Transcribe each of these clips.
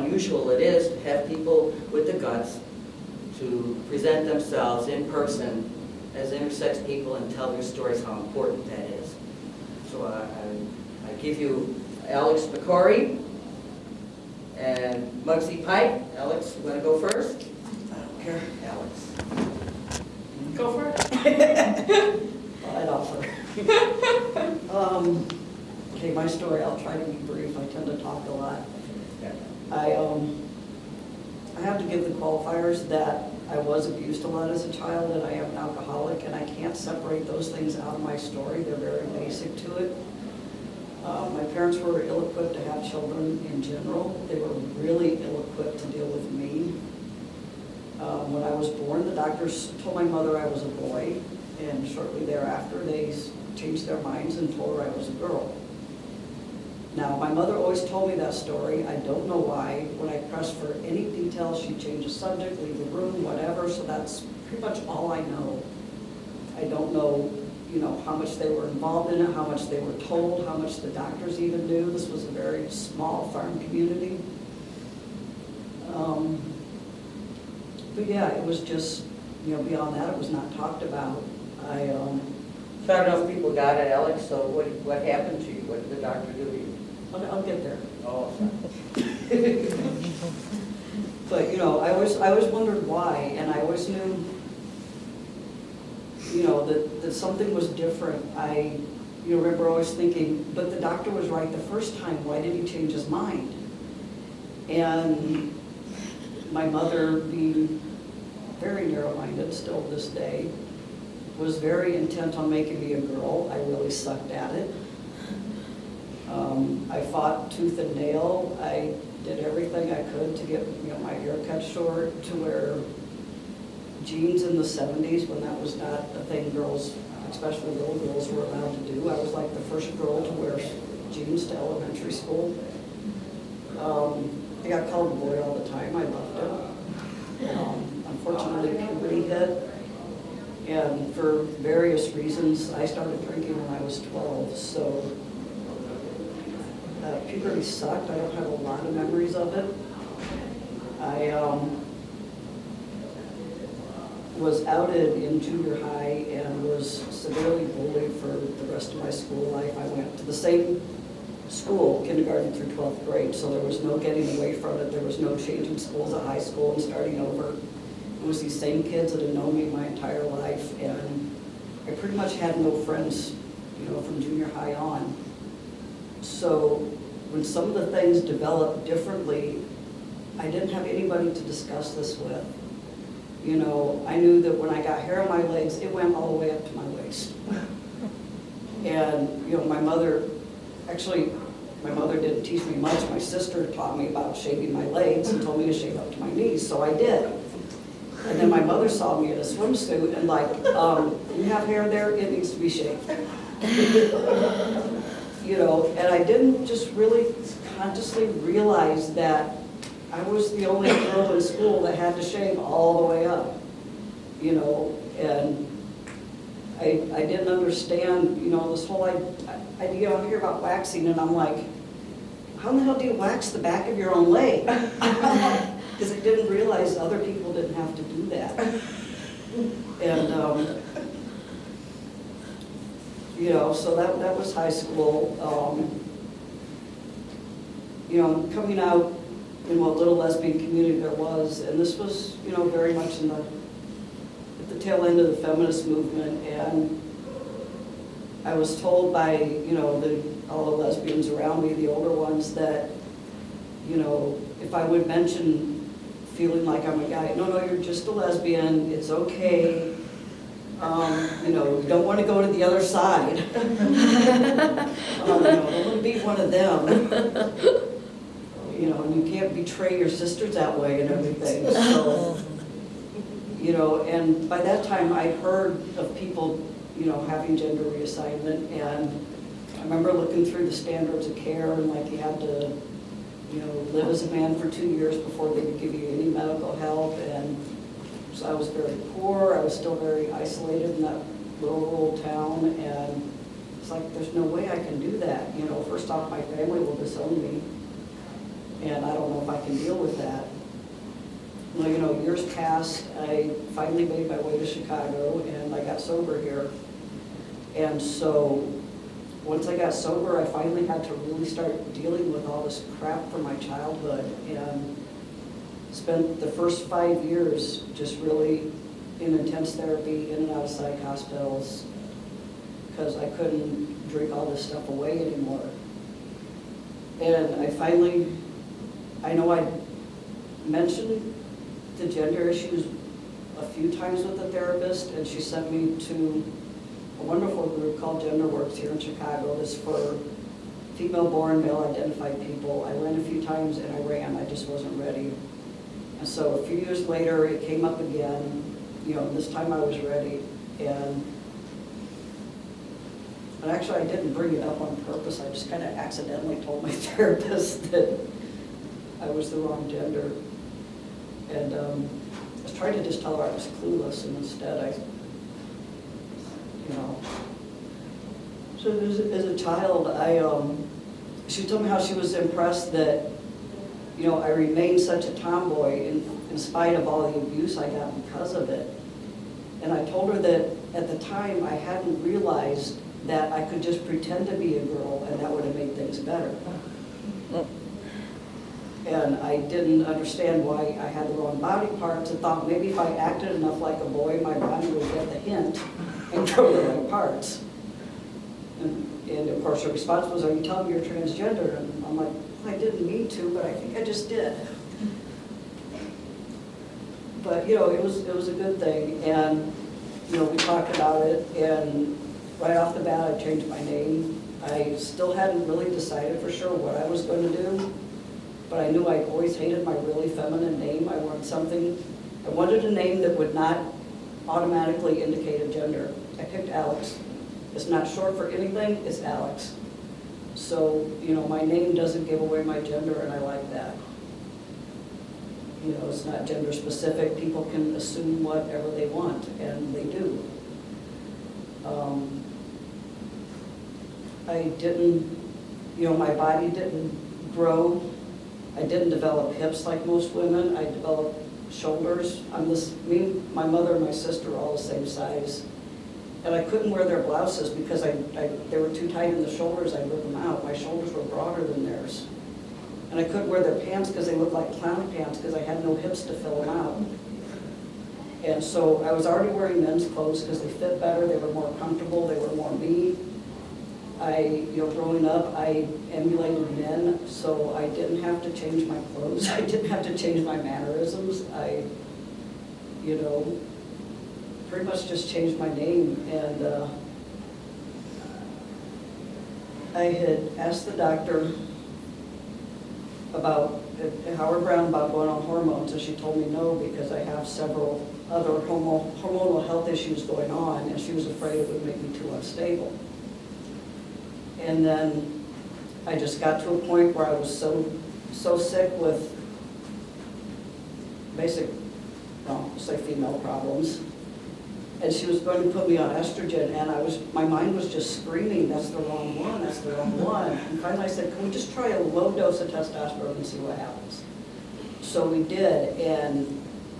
unusual it is to have people with the guts to present themselves in person as intersex people and tell their stories, how important that is. So I give you Alex McCorry and Mugsie Pike. Alex, you want to go first? I don't care. Alex. Go for it. I'd offer. Okay, my story, I'll try to be brief. I tend to talk a lot. I have to give the qualifiers that I was abused a lot as a child and I am an alcoholic, and I can't separate those things out of my story. They're very basic to it. My parents were ill-equipped to have children in general. They were really ill-equipped to deal with me. When I was born, the doctors told my mother I was a boy, and shortly thereafter they changed their minds and told her I was a girl. Now, my mother always told me that story. I don't know why. When I pressed for any details, she'd change the subject, leave the room, whatever, so that's pretty much all I know. I don't know, how much they were involved in it, how much they were told, how much the doctors even knew. This was a very small farm community. But yeah, it was just, beyond that, it was not talked about. So I don't know if people got it, Alex, so what happened to you? What did the doctor do to you? I'll get there. Oh, sorry. But, I always wondered why, and I always knew, that something was different. I remember always thinking, but the doctor was right the first time, why did he change his mind? And my mother, being very narrow-minded still to this day, was very intent on making me a girl. I really sucked at it. I fought tooth and nail. I did everything I could to get my hair cut short, to wear jeans in the 70s when that was not a thing girls, especially little girls, were allowed to do. I was like the first girl to wear jeans to elementary school. I got called a boy all the time. I loved it. Unfortunately, puberty hit. And for various reasons, I started drinking when I was 12, so puberty sucked. I don't have a lot of memories of it. I was outed in junior high and was severely bullied for the rest of my school life. I went to the same school, kindergarten through 12th grade, so there was no getting away from it. There was no changing schools at high school and starting over. It was these same kids that had known me my entire life, and I pretty much had no friends, from junior high on. So when some of the things developed differently, I didn't have anybody to discuss this with. I knew that when I got hair on my legs, it went all the way up to my waist. And, my mother didn't teach me much. My sister taught me about shaving my legs and told me to shave up to my knees, so I did. And then my mother saw me in a swimsuit and you have hair there, it needs to be shaved. And I didn't just really consciously realize that I was the only girl in school that had to shave all the way up, and I didn't understand, this whole idea. I hear about waxing and I'm like, how in the hell do you wax the back of your own leg? Because I didn't realize other people didn't have to do that. And, so that was high school. Coming out in what little lesbian community there was, and this was, very much at the tail end of the feminist movement, and I was told by, all the lesbians around me, the older ones, that, if I would mention feeling like I'm a guy, no, you're just a lesbian, it's okay, you don't want to go to the other side. Don't want to be one of them. And you can't betray your sisters that way and everything. So, and by that time I'd heard of people, having gender reassignment, and I remember looking through the standards of care, and you had to, live as a man for 2 years before they would give you any medical help, and so I was very poor. I was still very isolated in that little rural town, and it's like, there's no way I can do that. First off, my family will disown me, and I don't know if I can deal with that. Well, you know, years passed, I finally made my way to Chicago, and I got sober here. And so, once I got sober, I finally had to really start dealing with all this crap from my childhood, and spent the first 5 years just really in intense therapy, in and out of psych hospitals, because I couldn't drink all this stuff away anymore. And I know I mentioned the gender issues a few times with the therapist, and she sent me to a wonderful group called Gender Works here in Chicago. That's for female-born, male-identified people. I went a few times and I ran. I just wasn't ready. And so a few years later, it came up again. You know, this time I was ready. And actually, I didn't bring it up on purpose. I just kind of accidentally told my therapist that I was the wrong gender. And I was trying to just tell her I was clueless, and instead so as a child, she told me how she was impressed that, you know, I remained such a tomboy in spite of all the abuse I got because of it. And I told her that at the time I hadn't realized that I could just pretend to be a girl and that would have made things better. And I didn't understand why I had the wrong body parts, and thought maybe if I acted enough like a boy, my body would get the hint and grow the right parts. And of course her response was, "Are you telling me you're transgender?" And I'm like, I didn't mean to, but I think I just did. But you know, it was a good thing, and you know, we talked about it, and right off the bat I changed my name. I still hadn't really decided for sure what I was going to do, but I knew I always hated my really feminine name. I wanted a name that would not automatically indicate a gender. I picked Alex. It's not short for anything, it's Alex. So, you know, my name doesn't give away my gender, and I like that. You know, it's not gender specific. People can assume whatever they want, and they do. I didn't, you know, my body didn't grow. I didn't develop hips like most women. I developed shoulders. My mother and my sister are all the same size. And I couldn't wear their blouses because they were too tight in the shoulders. I'd rip them out. My shoulders were broader than theirs. And I couldn't wear their pants because they looked like clown pants because I had no hips to fill them out. And so I was already wearing men's clothes because they fit better, they were more comfortable, they were more me. Growing up, I emulated men, so I didn't have to change my clothes. I didn't have to change my mannerisms. I pretty much just changed my name. And I had asked the doctor about Howard Brown about going on hormones, and she told me no because I have several other hormonal health issues going on, and she was afraid it would make me too unstable. And then I just got to a point where I was so sick with basic, say female problems, and she was going to put me on estrogen, and my mind was just screaming, that's the wrong one, that's the wrong one. And finally I said, can we just try a low dose of testosterone and see what happens? So we did, and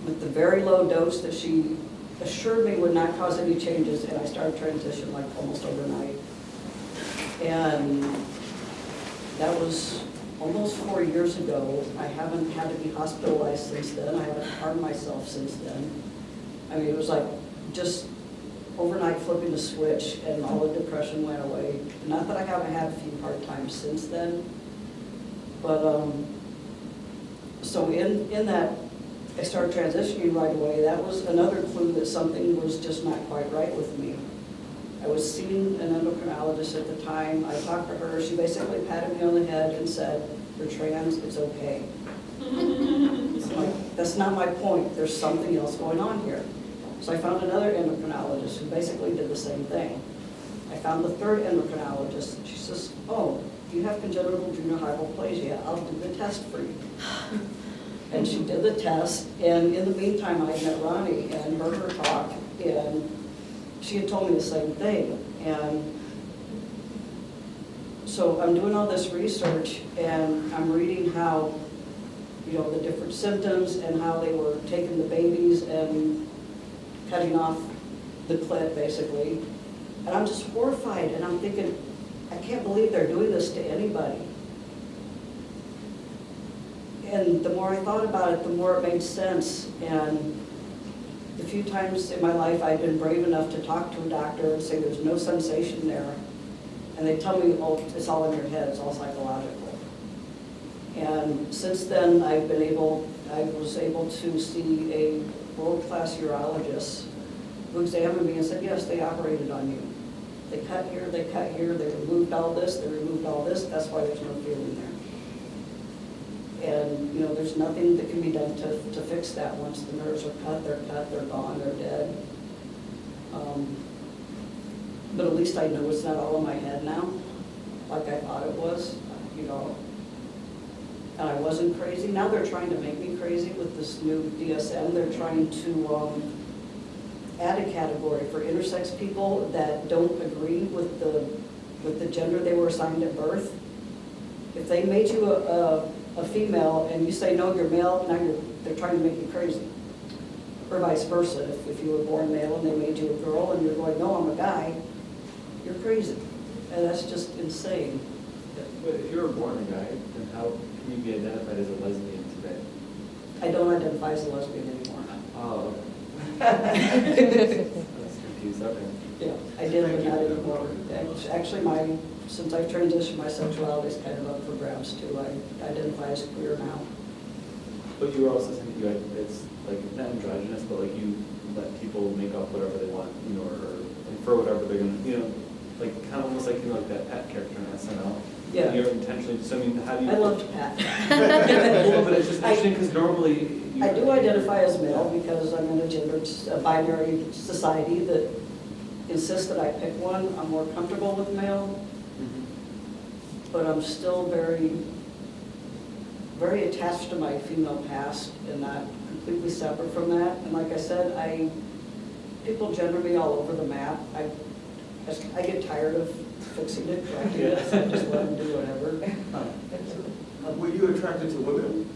with the very low dose that she assured me would not cause any changes, and I started transition like almost overnight. And that was almost 4 years ago. I haven't had to be hospitalized since then. I haven't harmed myself since then. I mean, it was like just overnight flipping the switch, and all the depression went away. Not that I haven't had a few hard times since then, but so in that, I started transitioning right away. That was another clue that something was just not quite right with me. I was seeing an endocrinologist at the time. I talked to her. She basically patted me on the head and said, "You're trans, it's okay." I'm like, that's not my point. There's something else going on here. So I found another endocrinologist who basically did the same thing. I found the third endocrinologist. She says, "Oh, you have congenital adrenal hyperplasia. I'll do the test for you." And she did the test, and in the meantime, I had met Ronnie and heard her talk, and she had told me the same thing. And so I'm doing all this research, and I'm reading how, you know, the different symptoms and how they were taking the babies and cutting off the clit, basically. And I'm just horrified, and I'm thinking, I can't believe they're doing this to anybody. And the more I thought about it, the more it made sense. And the few times in my life I've been brave enough to talk to a doctor and say there's no sensation there, and they tell me, oh, it's all in your head, it's all psychological. And since then, I was able to see a world-class urologist who examined me and said, yes, they operated on you. They cut here, they removed all this, that's why there's no feeling there. And, you know, there's nothing that can be done to fix that. Once the nerves are cut, they're gone, they're dead. But at least I know it's not all in my head now, like I thought it was, you know. And I wasn't crazy. Now they're trying to make me crazy with this new DSM. They're trying to add a category for intersex people that don't agree with the gender they were assigned at birth. If they made you a female and you say, no, you're male, now they're trying to make you crazy. Or vice versa. If you were born male and they made you a girl and you're going, no, I'm a guy, you're crazy. And that's just insane. Yeah, but if you were born a guy, then how can you be identified as a lesbian today? I don't identify as a lesbian anymore. Oh, okay. That's confused, okay. Yeah, I did, but not anymore. Actually, since I've transitioned, my sexuality is kind of up for grabs too. I identify as queer now. But you were also saying that it's like not androgynous, but like you let people make up whatever they want, you know, or infer whatever they're gonna, you know, like kind of almost like, you know, like that Pat character in SNL. Yeah. And you're intentionally, so I mean, how do you? I loved Pat. Well, but it's just interesting because normally. I do identify as male because I'm in a binary society that insists that I pick one. I'm more comfortable with male, but I'm still very, very attached to my female past and not completely separate from that. And like I said, people gender me all over the map. I get tired of fixing it, correcting it, so I just let them do whatever. Were you attracted to women?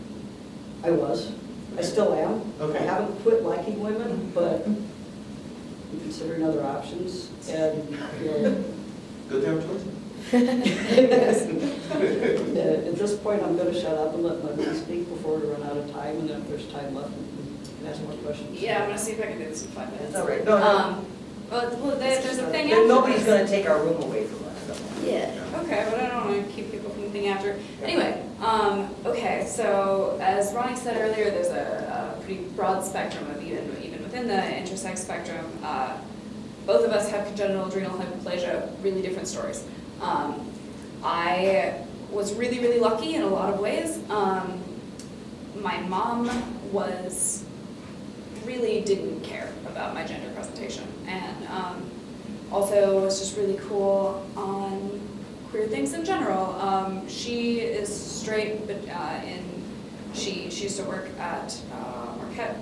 I was. I still am. Okay. I haven't quit liking women, but I'm considering other options. And, you know, Good damn choice. at this point, I'm going to shut up and let Mugsie speak before we run out of time. And then if there's time left, we can ask more questions. Yeah, I'm gonna see if I can do this in 5 minutes. It's all right. No. Well, there's a thing Then after. nobody's going to take our room away from us. Yeah, okay, but I don't want to keep people from the thing after. Anyway, okay, so as Ronnie said earlier, there's a pretty broad spectrum of even within the intersex spectrum. Both of us have congenital adrenal hyperplasia, really different stories. I was really, really lucky in a lot of ways. My mom really didn't care about my gender presentation, and also was just really cool on queer things in general. She is straight, but she used to work at Marquette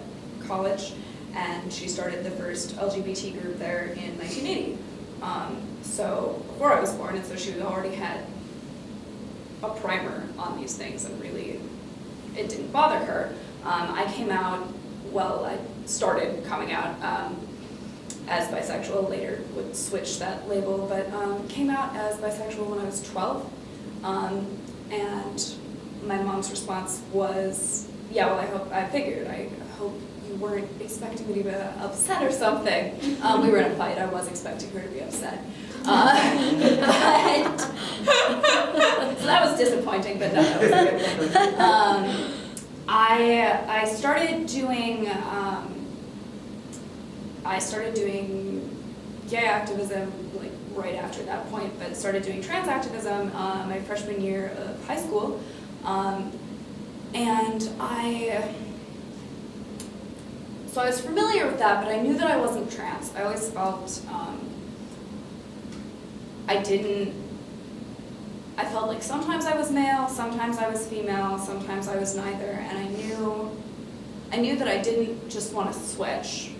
College, and she started the first LGBT group there in 1980. So before I was born, and so she already had a primer on these things, and really, it didn't bother her. I started coming out as bisexual, later would switch that label, but came out as bisexual when I was 12. And my mom's response was, yeah, well, I hope you weren't expecting me to be upset or something. We were in a fight, I was expecting her to be upset. So that was disappointing, but no, that was good. I started doing gay activism like right after that point, but started doing trans activism my freshman year of high school, and so I was familiar with that, but I knew that I wasn't trans. I always felt I felt like sometimes I was male, sometimes I was female, sometimes I was neither, and I knew that I didn't just want to switch.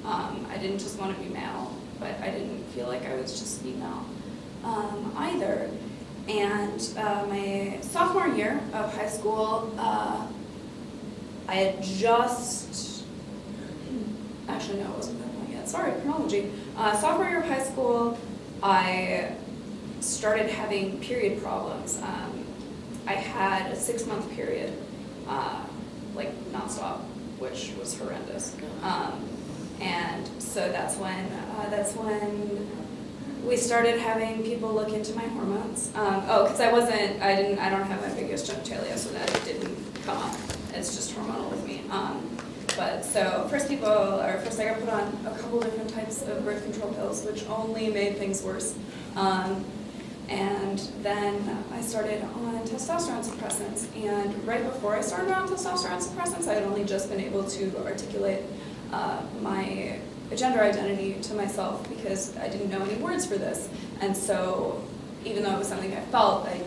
I didn't just want to be male, but I didn't feel like I was just female either. And my sophomore year of high school, I had just, actually no, it wasn't that long yet, sorry, chronology. Sophomore year of high school, I started having period problems. I had a 6-month period, like nonstop, which was horrendous. And so that's when we started having people look into my hormones. Because I don't have ambiguous genitalia, so that didn't come up. It's just hormonal with me. But so first I got put on a couple different types of birth control pills, which only made things worse. And then I started on testosterone suppressants. And right before I started on testosterone suppressants, I had only just been able to articulate my gender identity to myself because I didn't know any words for this. And so even though it was something I felt, I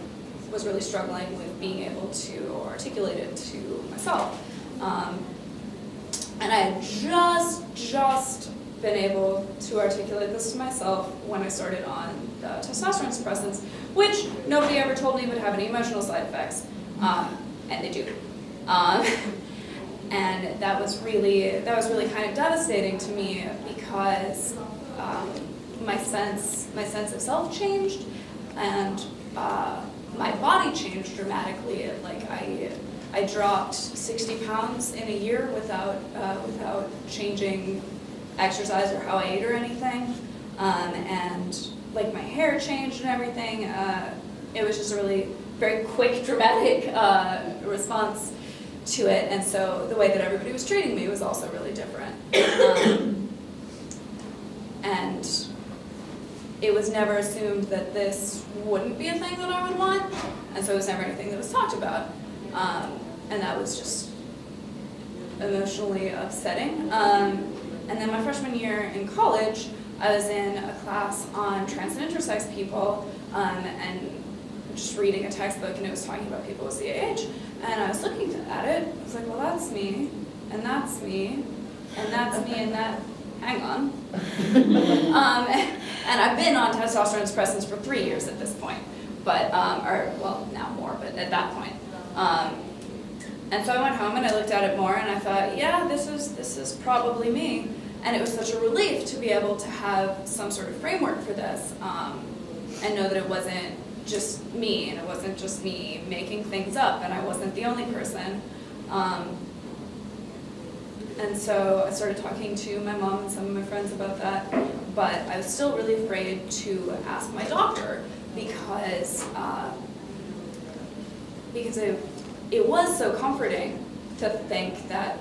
was really struggling with being able to articulate it to myself. And I had just been able to articulate this to myself when I started on the testosterone suppressants, which nobody ever told me would have any emotional side effects, and they do. And that was really kind of devastating to me because my sense of self changed, and my body changed dramatically. Like I dropped 60 pounds in a year without changing exercise or how I ate or anything, and like my hair changed and everything. It was just a really very quick, dramatic response to it, and so the way that everybody was treating me was also really different. And it was never assumed that this wouldn't be a thing that I would want, and so it was never anything that was talked about. And that was just emotionally upsetting. And then my freshman year in college, I was in a class on trans and intersex people, and just reading a textbook, and it was talking about people with CAH. And I was looking at it, I was like, well, that's me, and that's me, and that's me, and that, hang on. And I've been on testosterone suppressants for 3 years at this point, but, or, well, now more, but at that point. And so I went home and I looked at it more and I thought, yeah, this is probably me. And it was such a relief to be able to have some sort of framework for this, and know that it wasn't just me, and it wasn't just me making things up, and I wasn't the only person. And so I started talking to my mom and some of my friends about that, but I was still really afraid to ask my doctor because it was so comforting to think that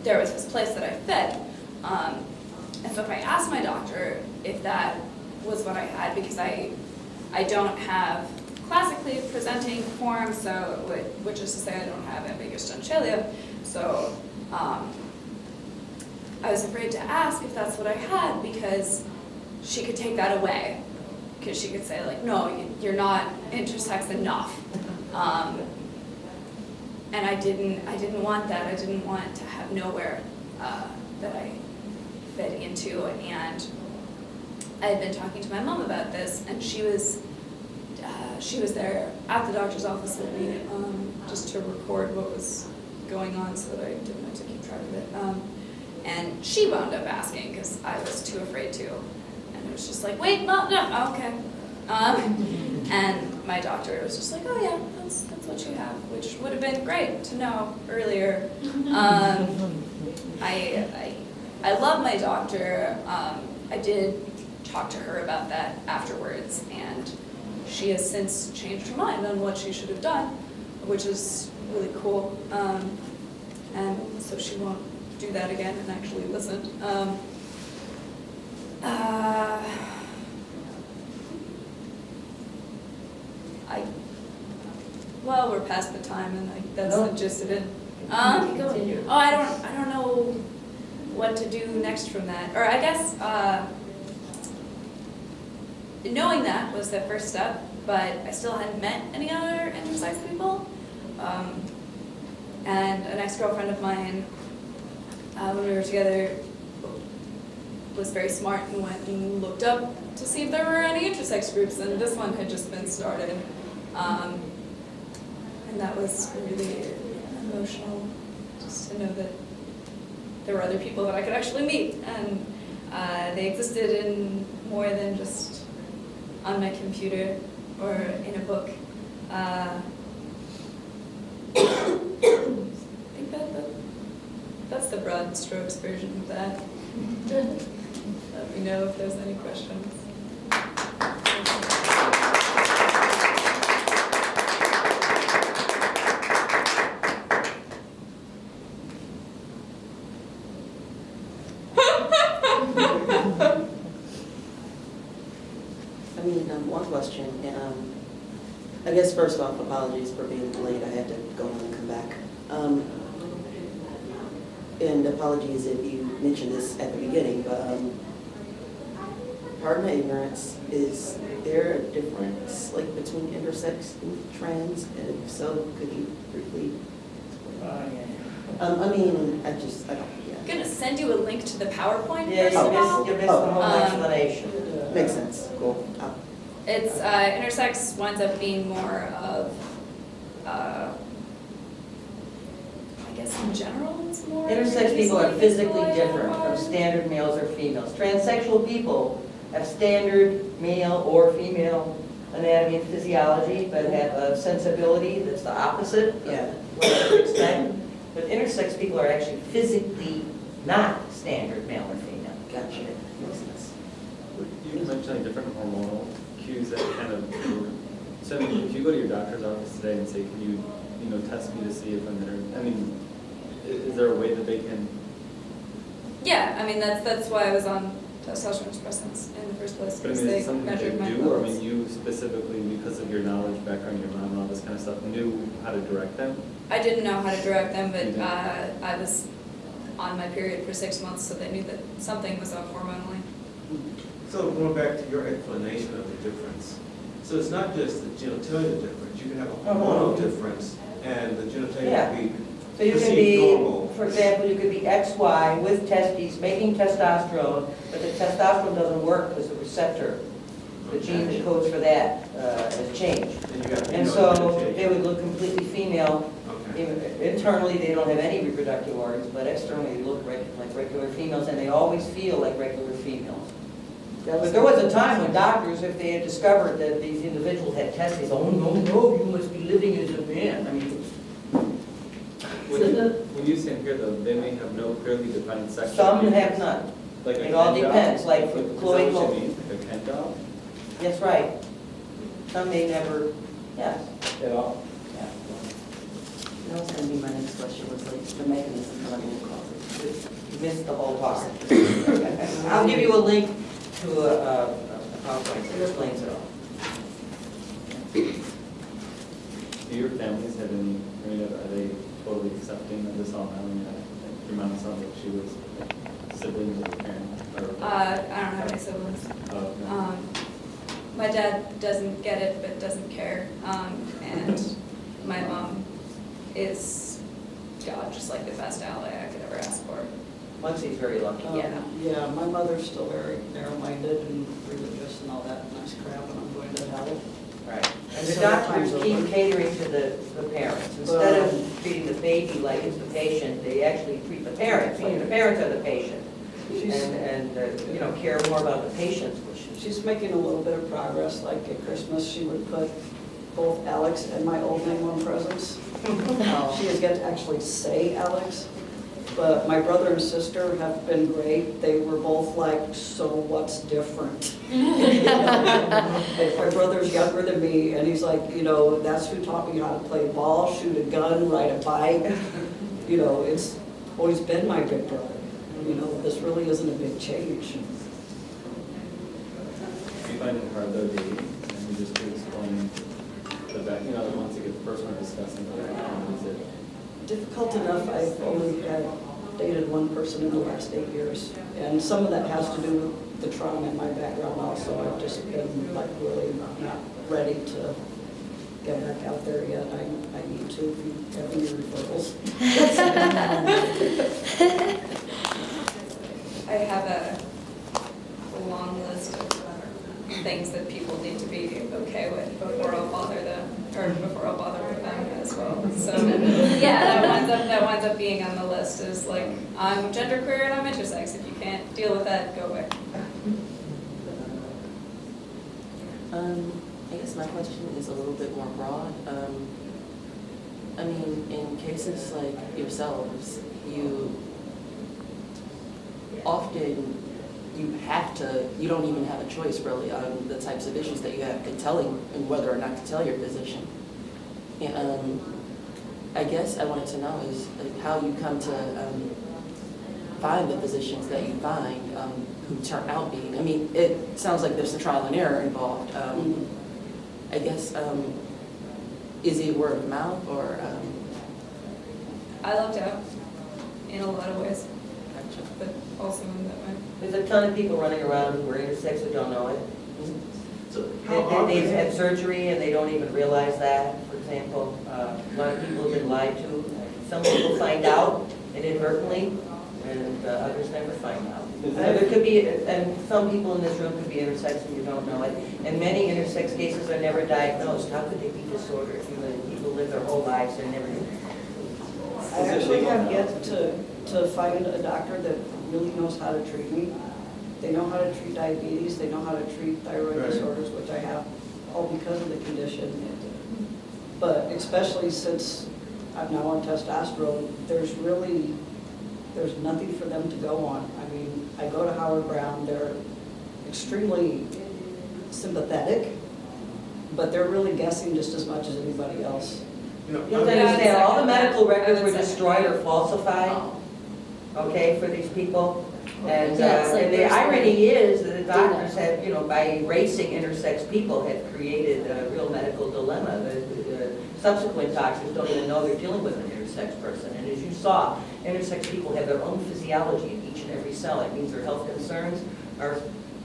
there was this place that I fit. And so if I asked my doctor if that was what I had, because I don't have classically presenting form, so which is to say I don't have ambiguous genitalia, so I was afraid to ask if that's what I had because she could take that away, because she could say like, no, you're not intersex enough. And I didn't want that. I didn't want to have nowhere that I fit into. And I had been talking to my mom about this, and she was there at the doctor's office with me just to record what was going on so that I didn't have to keep track of it. And she wound up asking because I was too afraid to. And it was just like, wait, no, okay. And my doctor was just like, oh yeah, that's what you have, which would have been great to know earlier. I love my doctor. I did talk to her about that afterwards, and she has since changed her mind on what she should have done, which is really cool. And so she won't do that again and actually listen. Well, we're past the time, and that's the gist of it. Continue. Oh, I don't know what to do next from that. Or I guess knowing that was the first step, but I still hadn't met any other intersex people. And an ex-girlfriend of mine, when we were together, was very smart and went and looked up to see if there were any intersex groups, and this one had just been started. And that was really emotional, just nice to know that there were other people that I could actually meet, and they existed in more than just on my computer or in a book. I think that's the broad strokes version of that. Let me know if there's any questions. I mean, one question. I guess first off, apologies for being late. I had to go on and come back. And apologies if you mentioned this at the beginning, but pardon my ignorance, is there a difference like between intersex and trans? And if so, could you briefly? I mean, I don't, yeah. I'm gonna send you a link to the PowerPoint Yeah, first of all. you missed the whole explanation. Makes sense, cool. It's intersex winds up being more of, I guess in general, it's more. Intersex people are physically easily different from identified. standard males or females. Transsexual people have standard male or female anatomy and physiology, but have a sensibility that's the opposite of Yeah. what you would expect. But intersex people are actually physically not standard male or female. Gotcha. Makes sense. You mentioned like different hormonal cues that kind of, so I mean, if you go to your doctor's office today and say, can you test me to see if I'm I mean, is there a way that they can? Yeah, I mean, that's why I was on testosterone suppressants in the first place, But I because mean, is they it something that measured my they do, or I levels. mean, you specifically, because of your knowledge, background, your mom, and all this kind of stuff, knew how to direct them? I didn't know how to direct them, but You didn't? I was on my period for 6 months, so they knew that something was up hormonally. So going back to your explanation of the difference, so it's not just the genitalia difference, you can have a hormonal difference, and the genitalia Yeah. can be So you can perceived be, normal. for example, you could be XY with testes, making testosterone, but the testosterone doesn't work because the receptor, the gene that codes for that has changed. And you got And female so genitalia. they would look completely female. Okay. Internally, they don't have any reproductive organs, but externally, they look like regular females, and they always feel like regular females. But there was a time when doctors, if they had discovered that these individuals had testes, oh, no, you must be living as a man. I mean, When you stand here, though, they may have no clearly defined sexual. some features. have none. Like a It all Ken doll? depends, like for Is Chloe that what Cole. you mean, like a Ken doll? That's right. Some may never, yes. At all? Yeah. That was gonna be my next question, was like the mechanism for like what causes it. You missed the whole talk. I'll give you a link to a PowerPoint that explains it all. Do your families have any, I mean, are they totally accepting of this all now? I mean, your mom sounds like she was siblings or parents, or? I don't have any siblings. Oh, no. My dad doesn't get it, but doesn't care. And my mom is, God, just like the best ally I could ever ask for. Mugsie's very lucky. Yeah. Yeah, my mother's still very narrow-minded and religious and all that nice crap, and I'm going to hell. Right. And the So doctors time's keep over. catering to the parents. Instead of treating the baby like it's the patient, they actually treat the parents like the parents are the patient. And care more about the patient's wishes. She's making a little bit of progress, like at Christmas, she would put both Alex and my old name on presents. She has yet to actually say Alex, but my brother and sister have been great. They were both like, so what's different? My brother's younger than me, and he's like, that's who taught me how to play ball, shoot a gun, ride a bike. It's always been my big brother. This really isn't a big change. Do you find it hard though, dating? And just to explain the back, once you get the first one discussing the background, is it? Difficult enough, I've only dated one person in the last 8 years. And some of that has to do with the trauma in my background also. I've just been like really not ready to get back out there yet. I need to, if you have any referrals. I have a long list of things that people need to be okay with before I'll bother with them as well. So, yeah, that winds up being being on the list is like, I'm genderqueer and I'm intersex. If you can't deal with that, go away. I guess my question is a little bit more broad. I mean, in cases like yourselves, you often, you don't even have a choice really on the types of issues that you have in telling and whether or not to tell your physician. And I guess I wanted to know is like how you come to find the physicians that you find who turn out being, I mean, it sounds like there's some trial and error involved. I guess, is it word of mouth or? I lucked out in a lot of ways, but also in that way. There's a ton of people running around who are intersex who don't know it. So how They've often, had surgery and they don't even realize that, for example. A lot of people have been lied to. Some people find out inadvertently, and others never find out. There could be, and some people in this room could be intersex and you don't know it. And many intersex cases are never diagnosed. How could they be disordered? People live their whole lives and never. I actually have yet to find a doctor that really knows how to treat me. They know how to treat diabetes, they know how to treat thyroid Right. disorders, which I have, all because of the condition. But especially since I'm now on testosterone, there's nothing for them to go on. I mean, I go to Howard Brown, they're extremely sympathetic, but they're really guessing just as much as anybody else. you know, You have to Yeah, understand, all the I'd medical second that. records I were would second destroyed that. or falsified, okay, for these people. And Yeah, it's like and the there's irony is that the doctors have, by erasing intersex people, have created a real medical dilemma. The subsequent doctors don't even know they're dealing with an intersex person. And as you saw, intersex people have their own physiology in each and every cell. It means their health concerns are,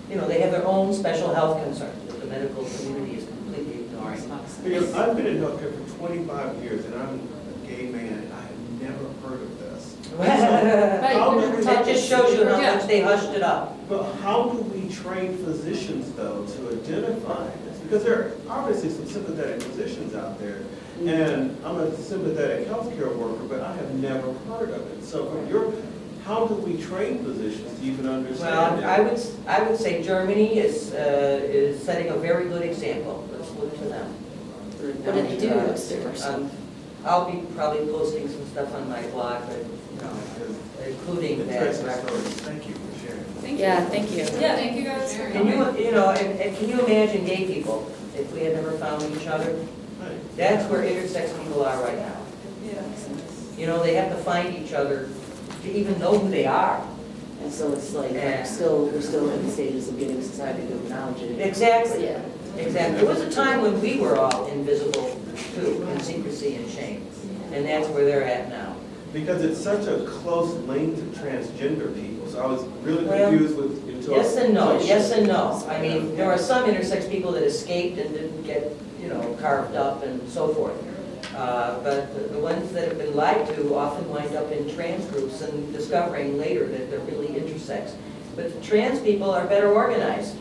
they have their own special health concerns that the medical community is completely ignoring. Because I've been in healthcare for 25 years, and I'm a gay man, and I have never heard of this. That just shows you how Yeah. much they hushed it up. But how do we train physicians, though, to identify this? Because there are obviously some sympathetic physicians out there, and I'm a sympathetic healthcare worker, but I have never heard of it. So how do we train physicians to even understand Well, it? I would say Germany is setting a very good example. Let's look to them. What did they do? And, What's different? I'll be probably posting some stuff on my blog, but, including that Interesting record. stories. Thank you for sharing. Thank you. Yeah, thank you. Yeah, thank you guys for Can coming. you, and can you imagine gay people if we had never found each other? Right. That's where intersex people are right now. Yeah. They have to find each other to even know who they are. And so it's like, Yeah. we're still in the stages of getting society to acknowledge it. Exactly. Yeah. Exactly. There was a time when we were all invisible too, in secrecy and shame. And that's where they're at now. Because it's such a close link to transgender people, so I was really Well, confused with. until- Yes and no, yes and no. I mean, there are some intersex people that escaped and didn't get, carved up and so forth. But the ones that have been lied to often wind up in trans groups and discovering later that they're really intersex. But the trans people are better organized.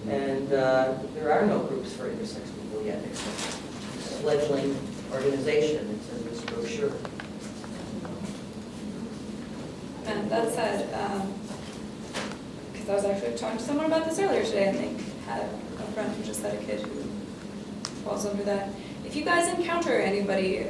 And there are no groups for intersex people yet, except a fledgling organization. It's in this brochure. And that said, because I was actually talking to someone about this earlier today, and they had a friend who just had a kid who falls under that. If you guys encounter anybody